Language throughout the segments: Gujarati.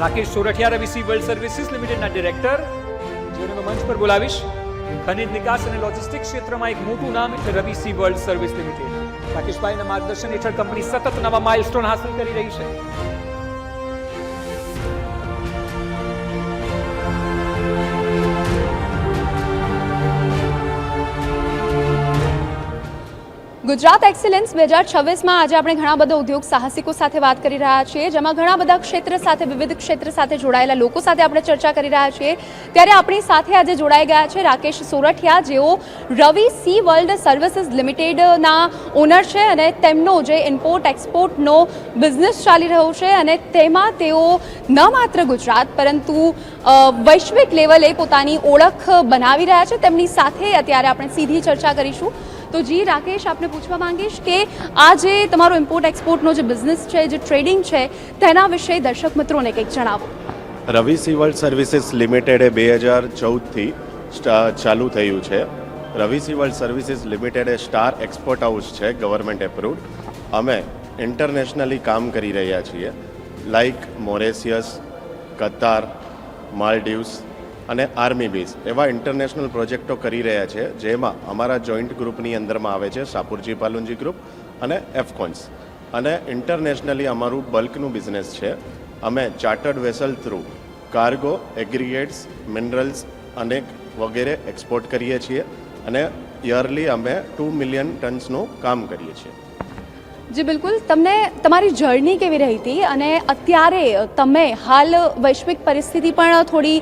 રાકેશ સોરઠિયા રવિ સી વર્લ્ડ સર્વિસીસ લિમિટેડના ડિરેક્ટર, જેને હું મંચ પર બોલાવીશ. ખનિજ નિકાસ અને લોજિસ્ટિક્સ ક્ષેત્રમાં એક મોટું નામ એટલે રવિ સી વર્લ્ડ સર્વિસ લિમિટેડ. રાકેશભાઈના માર્ગદર્શન હેઠળ કંપની સતત નવા માઇલસ્ટોન હાંસલ કરી રહી છે. ગુજરાત એક્સેલન્સ 2026માં આજે આપણે ઘણા બધા ઉદ્યોગ સાહસિકો સાથે વાત કરી રહ્યા છીએ, જેમાં ઘણા બધા ક્ષેત્ર સાથે વિવિધ ક્ષેત્ર સાથે જોડાયેલા લોકો સાથે આપણે ચર્ચા કરી રહ્યા છીએ. ત્યારે આપણી સાથે આજે જોડાઈ ગયા છે રાકેશ સોરઠિયા, જેઓ રવિ સી વર્લ્ડ સર્વિસીસ લિમિટેડના ઓનર છે અને તેમનો જે ઇમ્પોર્ટ એક્સપોર્ટનો બિઝનેસ ચાલી રહ્યો છે અને તેમાં તેઓ ન માત્ર ગુજરાત પરંતુ વૈશ્વિક લેવલે પોતાની ઓળખ બનાવી રહ્યા છે. તેમની સાથે અત્યારે આપણે સીધી ચર્ચા કરીશું. તો જી રાકેશ, આપને પૂછવા માંગીશ કે આ જે તમારો ઇમ્પોર્ટ એક્સપોર્ટનો જે બિઝનેસ છે, જે ટ્રેડિંગ છે, તેના વિશે દર્શક મિત્રોને કંઈક જણાવો. રવિ સી વર્લ્ડ સર્વિસીસ લિમિટેડે 2014થી ચાલુ થયું છે. રવિ સી વર્લ્ડ સર્વિસીસ લિમિટેડ એ સ્ટાર એક્સપોર્ટ હાઉસ છે, ગવર્મેન્ટ એપ્રુવડ. અમે ઇન્ટરનેશનલી કામ કરી રહ્યા છીએ, લાઇક મોરેશિયસ, કતાર, માલદીવ્સ અને આર્મી બેઝ એવા ઇન્ટરનેશનલ પ્રોજેક્ટો કરી રહ્યા છે, જેમાં અમારા જોઈન્ટ ગ્રુપની અંદરમાં આવે છે સાપુરજી પાલુંજી ગ્રુપ અને એફકોન્સ. અને ઇન્ટરનેશનલી અમારું બલ્કનું બિઝનેસ છે. અમે chartered vessel through cargo, aggregates, minerals અને વગેરે એક્સપોર્ટ કરીએ છીએ અને યરલી અમે 2 મિલિયન ટન્સનું કામ કરીએ છીએ. જી બિલકુલ. તમને તમારી જર્ની કેવી રહી હતી અને અત્યારે તમે હાલ વૈશ્વિક પરિસ્થિતિ પણ થોડી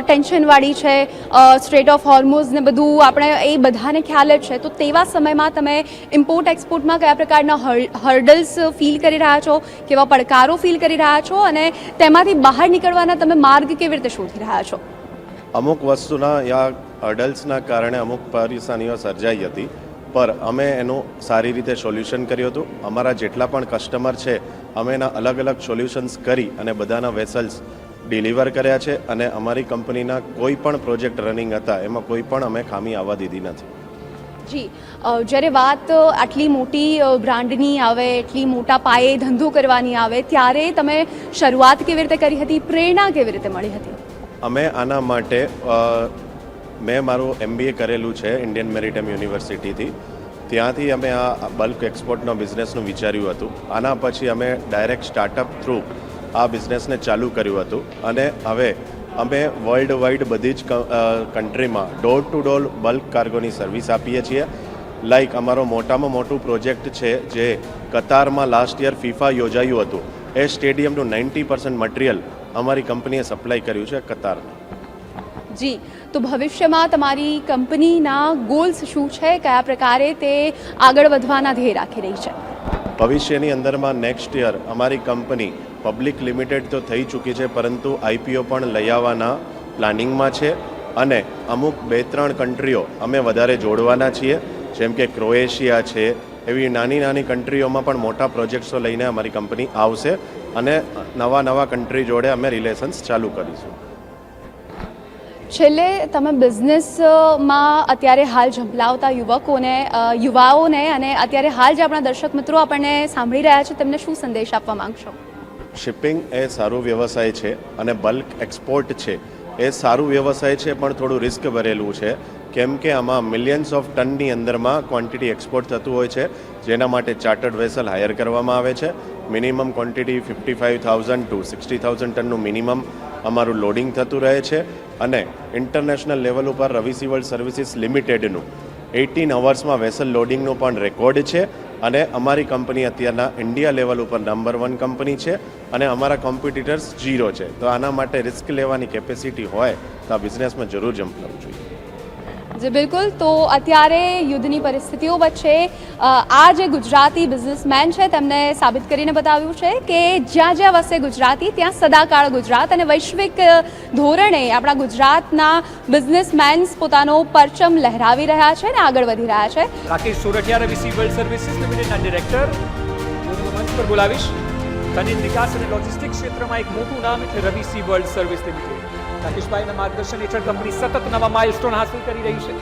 ટેન્શનવાળી છે, સ્ટ્રેટ ઓફ હોર્મુઝ ને બધું આપણે એ બધાને ખ્યાલ જ છે, તો તેવા સમયમાં તમે ઇમ્પોર્ટ એક્સપોર્ટમાં કયા પ્રકારના હર્ડલ્સ ફીલ કરી રહ્યા છો, કેવા પડકારો ફીલ કરી રહ્યા છો અને તેમાંથી બહાર નીકળવાના તમે માર્ગ કેવી રીતે શોધી રહ્યા છો? અમુક વસ્તુના યા હર્ડલ્સના કારણે અમુક પરેશાનીઓ સર્જાઈ હતી, પર અમે એનું સારી રીતે સોલ્યુશન કર્યું હતું. અમારા જેટલા પણ કસ્ટમર છે, અમે એના અલગ અલગ સોલ્યુશન્સ કરી અને બધાના વેસલ્સ ડિલિવર કર્યા છે અને અમારી કંપનીના કોઈ પણ પ્રોજેક્ટ રનિંગ હતા એમાં કોઈ પણ અમે ખામી આવવા દીધી નથી. જી, જ્યારે વાત આટલી મોટી બ્રાન્ડની આવે, એટલી મોટા પાયે ધંધો કરવાની આવે, ત્યારે તમે શરૂઆત કેવી રીતે કરી હતી, પ્રેરણા કેવી રીતે મળી હતી? અમે આના માટે મેં મારું MBA કરેલું છે ઇન્ડિયન મેરીટાઈમ યુનિવર્સિટીથી. ત્યાંથી અમે આ બલ્ક એક્સપોર્ટનો બિઝનેસનું વિચાર્યું હતું. આના પછી અમે ડાયરેક્ટ સ્ટાર્ટઅપ થ્રુ આ બિઝનેસને ચાલુ કર્યું હતું અને હવે અમે વર્લ્ડ વાઇડ બધી જ કન્ટ્રીમાં ડોર ટુ ડોર બલ્ક કાર્ગોની સર્વિસ આપીએ છીએ. લાઇક અમારો મોટામાં મોટું પ્રોજેક્ટ છે જે કતારમાં લાસ્ટ યર ફીફા યોજાયું હતું, એ સ્ટેડિયમનું 90% મટીરિયલ અમારી કંપનીએ સપ્લાય કર્યું છે કતારને. જી, તો ભવિષ્યમાં તમારી કંપનીના ગોલ્સ શું છે, કયા પ્રકારે તે આગળ વધવાના ધ્યેય રાખી રહી છે? ભવિષ્યની અંદરમાં નેક્સ્ટ યર અમારી કંપની પબ્લિક લિમિટેડ તો થઈ ચૂકી છે, પરંતુ IPO પણ લઈ આવવાના પ્લાનિંગમાં છે અને અમુક 2-3 કન્ટ્રીઓ અમે વધારે જોડવાના છીએ, જેમ કે ક્રોએશિયા છે. એવી નાની નાની કન્ટ્રીઓમાં પણ મોટા પ્રોજેક્ટ્સો લઈને અમારી કંપની આવશે અને નવા કન્ટ્રી જોડે અમે રિલેશન્સ ચાલુ કરીશું. છેલ્લે તમે બિઝનેસમાં અત્યારે હાલ ઝંપલાવતા યુવાઓને અને અત્યારે હાલ જે આપણા દર્શક મિત્રો આપણને સાંભળી રહ્યા છે, તેમને શું સંદેશ આપવા માંગશો? શિપિંગ એ સારું વ્યવસાય છે અને બલ્ક એક્સપોર્ટ છે એ સારું વ્યવસાય છે, પણ થોડું રિસ્ક ભરેલું છે, કેમ કે આમાં મિલિયન્સ ઓફ ટનની અંદરમાં ક્વોન્ટિટી એક્સપોર્ટ થતું હોય છે, જેના માટે ચાર્ટર્ડ વેસલ હાયર કરવામાં આવે છે. મિનિમમ ક્વોન્ટિટી 55,000 to 60,000 ટનનું મિનિમમ અમારું લોડિંગ થતું રહે છે અને ઇન્ટરનેશનલ લેવલ ઉપર રવિ સી વર્લ્ડ સર્વિસીસ લિમિટેડનું 18 અવર્સમાં વેસલ લોડિંગનું પણ રેકોર્ડ છે અને અમારી કંપની અત્યારના ઇન્ડિયા લેવલ ઉપર નંબર 1 કંપની છે અને અમારા કોમ્પિટિટર્સ 0 છે. તો આના માટે રિસ્ક લેવાની કેપેસિટી હોય તો આ બિઝનેસમાં જરૂર જમ્પ કરવું જોઈએ. જી બિલકુલ. તો અત્યારે યુદ્ધની પરિસ્થિતિઓ વચ્ચે આ જે ગુજરાતી બિઝનેસમેન છે, તેમને સાબિત કરીને બતાવ્યું છે કે જ્યાં જ્યાં વસે ગુજરાતી, ત્યાં સદાકાળ ગુજરાત, અને વૈશ્વિક ધોરણે આપણા ગુજરાતના બિઝનેસમેન્સ પોતાનો પરચમ લહેરાવી રહ્યા છે અને આગળ વધી રહ્યા છે. રાકેશ સોરઠિયા રવિ સી વર્લ્ડ સર્વિસીસ લિમિટેડના ડિરેક્ટર, જેને હું મંચ પર બોલાવીશ. ખનિજ નિકાસ અને લોજિસ્ટિક્સ ક્ષેત્રમાં એક મોટું નામ એટલે રવિ સી વર્લ્ડ સર્વિસ લિમિટેડ. રાકેશભાઈના માર્ગદર્શન હેઠળ કંપની સતત નવા માઇલસ્ટોન હાંસલ કરી રહી છે.